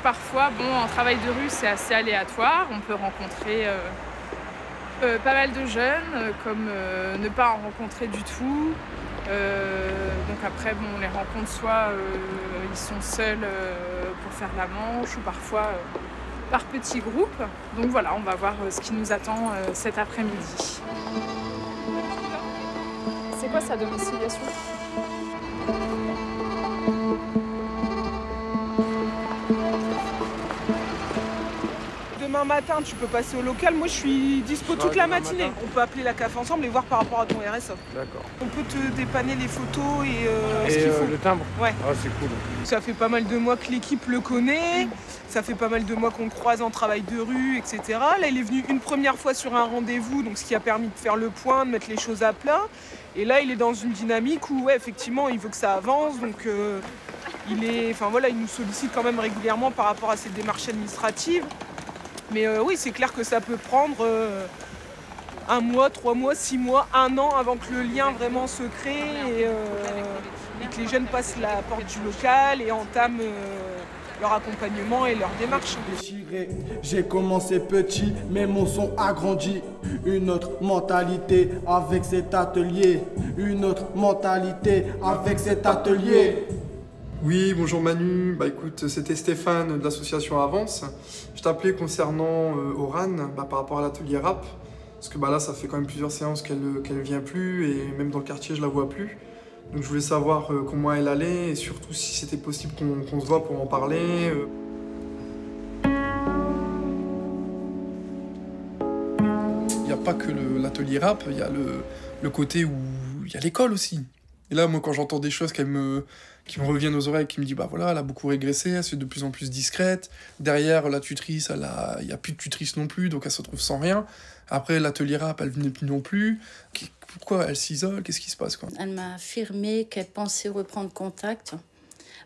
parfois, bon, en travail de rue, c'est assez aléatoire. On peut rencontrer pas mal de jeunes, comme ne pas en rencontrer du tout. Donc après, bon, on les rencontre soit ils sont seuls pour faire la manche ou parfois par petits groupes. Donc voilà, on va voir ce qui nous attend cet après-midi. C'est quoi sa domiciliation ? Demain matin, tu peux passer au local. Moi, je suis dispo toute la matinée. On peut appeler la CAF ensemble et voir par rapport à ton RSA. D'accord. On peut te dépanner les photos et ce qu'il faut. Le timbre ? Ouais. Ah, c'est cool. Ça fait pas mal de mois que l'équipe le connaît. Ça fait pas mal de mois qu'on le croise en travail de rue, etc. Là, il est venu une première fois sur un rendez-vous, donc ce qui a permis de faire le point, de mettre les choses à plat. Et là, il est dans une dynamique où, ouais, effectivement, il veut que ça avance. Donc, il nous sollicite quand même régulièrement par rapport à ses démarches administratives. Mais oui, c'est clair que ça peut prendre 1 mois, 3 mois, 6 mois, 1 an avant que le lien vraiment se crée et que les jeunes passent la porte du local et entament leur accompagnement et leur démarche. J'ai commencé petit, mais mon son a grandi. Une autre mentalité avec cet atelier. Une autre mentalité avec cet atelier. Oui, bonjour Manu. Bah écoute, c'était Stéphane de l'association Avance. Je t'appelais concernant Oran par rapport à l'atelier rap. Parce que là, ça fait quand même plusieurs séances qu'elle vient plus et même dans le quartier, je la vois plus. Donc je voulais savoir comment elle allait et surtout si c'était possible qu'on se voit pour en parler. Il n'y a pas que l'atelier rap, il y a le côté où il y a l'école aussi. Et là, moi, quand j'entends des choses qui me reviennent aux oreilles, qui me disent, bah voilà, elle a beaucoup régressé, elle se fait de plus en plus discrète. Derrière, la tutrice, il n'y a plus de tutrice non plus, donc elle se retrouve sans rien. Après, l'atelier rap, elle venait plus non plus. Pourquoi elle s'isole? Qu'est-ce qui se passe, quoi? Elle m'a affirmé qu'elle pensait reprendre contact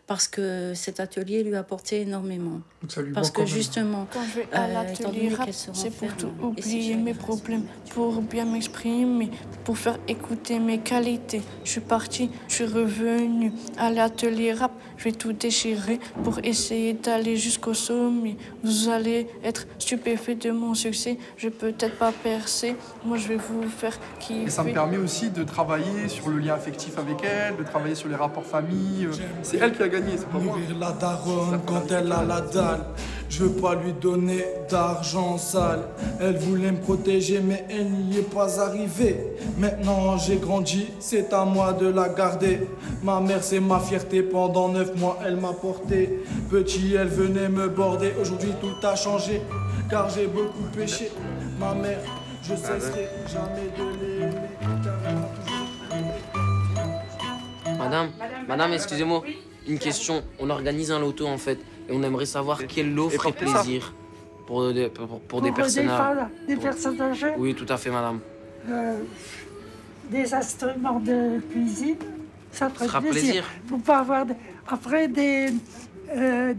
parce que cet atelier lui apportait énormément. Donc ça lui parce manque que quand même. justement, quand je vais à l'atelier rap, c'est pour tout oublier mes problèmes, pour bien m'exprimer, pour faire écouter mes qualités. Je suis partie, je suis revenue à l'atelier rap. Je vais tout déchirer pour essayer d'aller jusqu'au sommet. Vous allez être stupéfait de mon succès. Je vais peut-être pas percer. Moi, je vais vous faire kiffer. Et ça me permet aussi de travailler sur le lien affectif avec elle, de travailler sur les rapports famille. C'est elle qui a gagné, c'est pas moi. Nourrir la daronne quand elle a la dalle. Je veux pas lui donner d'argent sale. Elle voulait me protéger mais elle n'y est pas arrivée. Maintenant j'ai grandi, c'est à moi de la garder. Ma mère c'est ma fierté, pendant 9 mois elle m'a porté. Petit elle venait me border, aujourd'hui tout a changé. Car j'ai beaucoup péché. Ma mère, je cesserai jamais de l'aimer. Car elle m'a toujours... Madame, excusez-moi, une question. On organise un loto en fait, et on aimerait savoir quel lot ferait plaisir pour des personnes des personnes âgées. Oui, tout à fait, madame. Des instruments de cuisine, ça ferait fera plaisir. Pour pas avoir après des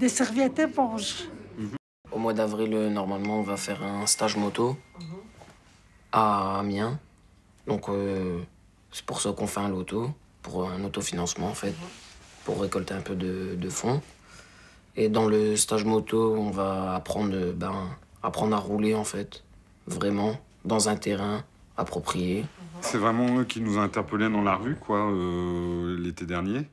serviettes éponges. Au mois d'avril, normalement, on va faire un stage moto à Amiens. Donc, c'est pour ça qu'on fait un loto, pour un autofinancement en fait, pour récolter un peu de fonds. Et dans le stage moto, on va apprendre à rouler en fait, vraiment, dans un terrain approprié. C'est vraiment eux qui nous ont interpellés dans la rue, quoi, l'été dernier.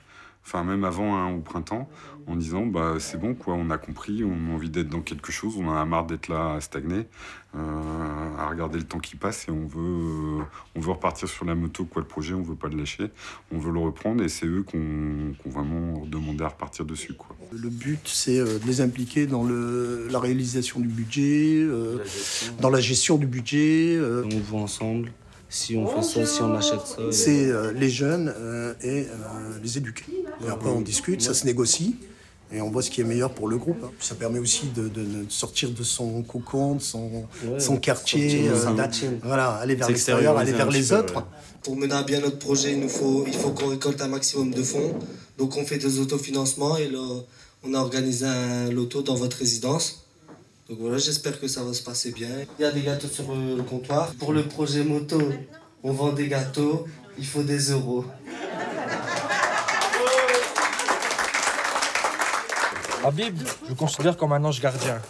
Enfin, même avant, hein, au printemps, en disant bah c'est bon, quoi, on a compris, on a envie d'être dans quelque chose, on en a marre d'être là à stagner, à regarder le temps qui passe et on veut repartir sur la moto, quoi, le projet, on veut pas le lâcher, on veut le reprendre et c'est eux qu'on vraiment demandé à repartir dessus, quoi. Le but, c'est de les impliquer dans la réalisation du budget, dans la gestion du budget. On voit ensemble. Si on fait ça, si on achète ça. C'est les jeunes et les éduquer. Et après, on discute, ça se négocie et on voit ce qui est meilleur pour le groupe. Ça permet aussi de sortir de son cocon, de son quartier, voilà, aller vers l'extérieur, aller vers les autres. Ouais. Pour mener à bien notre projet, il faut qu'on récolte un maximum de fonds. Donc on fait des autofinancements et là, on a organisé un loto dans votre résidence. Donc voilà, j'espère que ça va se passer bien. Il y a des gâteaux sur le comptoir. Pour le projet moto, on vend des gâteaux, il faut des euros. Habib, je le considère comme un ange gardien.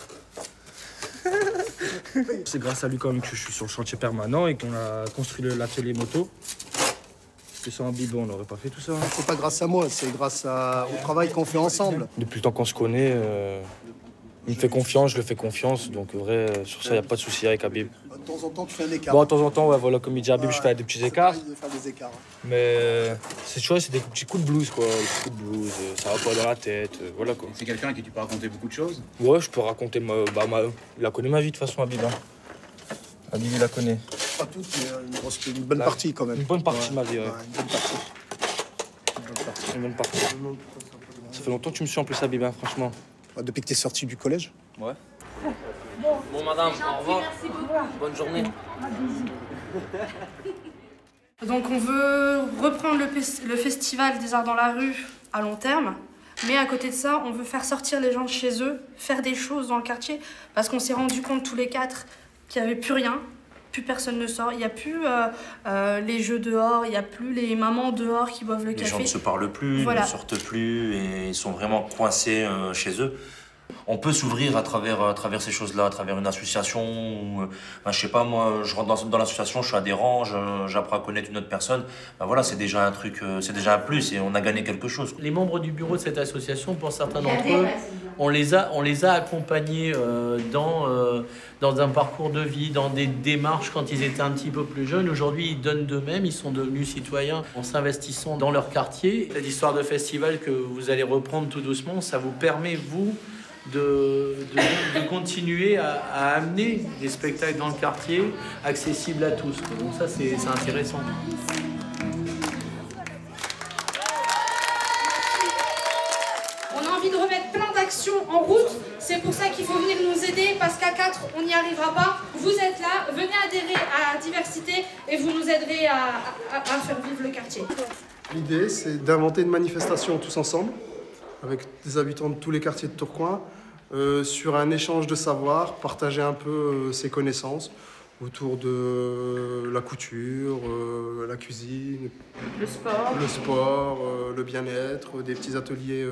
C'est grâce à lui quand même que je suis sur le chantier permanent et qu'on a construit l'atelier moto. Parce que sans Habib, on n'aurait pas fait tout ça. C'est pas grâce à moi, c'est grâce au travail qu'on fait ensemble. Depuis le temps qu'on se connaît, il me fait confiance, je le fais confiance. Donc, vrai, sur ça, il n'y a pas de souci avec Habib. De temps en temps, tu fais un écart. Bon, de temps en temps, ouais, voilà, comme il dit Habib, je fais des petits écarts. Des écarts. Mais c'est des petits coups de blues, quoi. Des coups de blues, ça va pas dans la tête, voilà, quoi. C'est quelqu'un à qui tu peux raconter beaucoup de choses? Ouais, je peux raconter il a connu ma vie, de toute façon, Habib. Habib, il la connaît. Pas toute, mais une bonne partie, quand même. Une bonne partie de ma vie, ouais. Une bonne partie. Une bonne partie. Ça fait longtemps que tu me suis en plus, Habib, hein, franchement. Depuis que tu es sorti du collège? Ouais. Bon, madame, au revoir. Bonne journée. Donc on veut reprendre le festival des arts dans la rue à long terme, mais à côté de ça, on veut faire sortir les gens de chez eux, faire des choses dans le quartier, parce qu'on s'est rendu compte tous les quatre qu'il n'y avait plus rien, plus personne ne sort, il n'y a plus les jeux dehors, il n'y a plus les mamans dehors qui boivent le café. Les gens ne se parlent plus, voilà. Ils ne sortent plus et ils sont vraiment coincés chez eux. On peut s'ouvrir à travers ces choses-là, à travers une association. Ou, je sais pas, moi, je rentre dans l'association, je suis adhérent, j'apprends à connaître une autre personne. Voilà, c'est déjà un truc, c'est déjà un plus et on a gagné quelque chose. Les membres du bureau de cette association, pour certains d'entre eux, on les a accompagnés dans un parcours de vie, dans des démarches quand ils étaient un petit peu plus jeunes. Aujourd'hui, ils donnent d'eux-mêmes, ils sont devenus citoyens en s'investissant dans leur quartier. Cette histoire de festival que vous allez reprendre tout doucement, ça vous permet, vous, de continuer à amener des spectacles dans le quartier accessibles à tous. Donc ça, c'est intéressant. On a envie de remettre plein d'actions en route. C'est pour ça qu'il faut venir nous aider, parce qu'à 4, on n'y arrivera pas. Vous êtes là, venez adhérer à Diversité et vous nous aiderez à faire vivre le quartier. L'idée, c'est d'inventer une manifestation tous ensemble, avec des habitants de tous les quartiers de Tourcoing, sur un échange de savoir, partager un peu ses connaissances autour de la couture, la cuisine, le sport, le bien-être, des petits ateliers.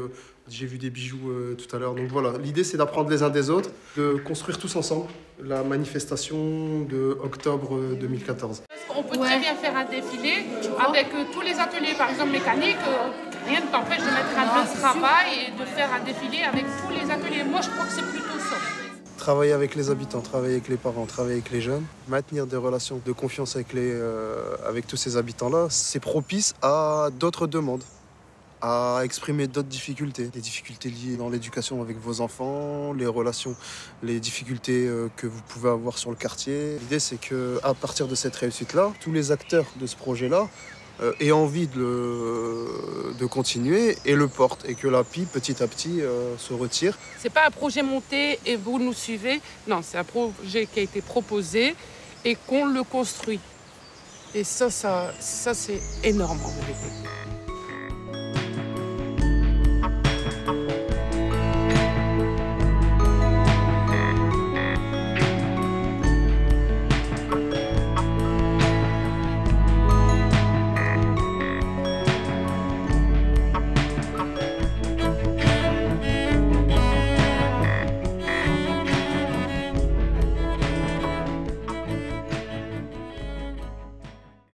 J'ai vu des bijoux tout à l'heure. Donc voilà, l'idée c'est d'apprendre les uns des autres, de construire tous ensemble la manifestation de octobre 2014. On peut très bien faire un défilé avec tous les ateliers, par exemple mécanique. Rien ne t'empêche de mettre un peu de travail et de faire un défilé avec tous les ateliers. Moi, je crois que c'est plutôt ça. Travailler avec les habitants, travailler avec les parents, travailler avec les jeunes, maintenir des relations de confiance avec tous ces habitants-là, c'est propice à d'autres demandes, à exprimer d'autres difficultés. Les difficultés liées dans l'éducation avec vos enfants, les relations, les difficultés que vous pouvez avoir sur le quartier. L'idée, c'est qu'à partir de cette réussite-là, tous les acteurs de ce projet-là aient envie de continuer et le portent, et que l'API, petit à petit, se retire. C'est pas un projet monté et vous nous suivez. Non, c'est un projet qui a été proposé et qu'on le construit. Et ça c'est énorme en vérité.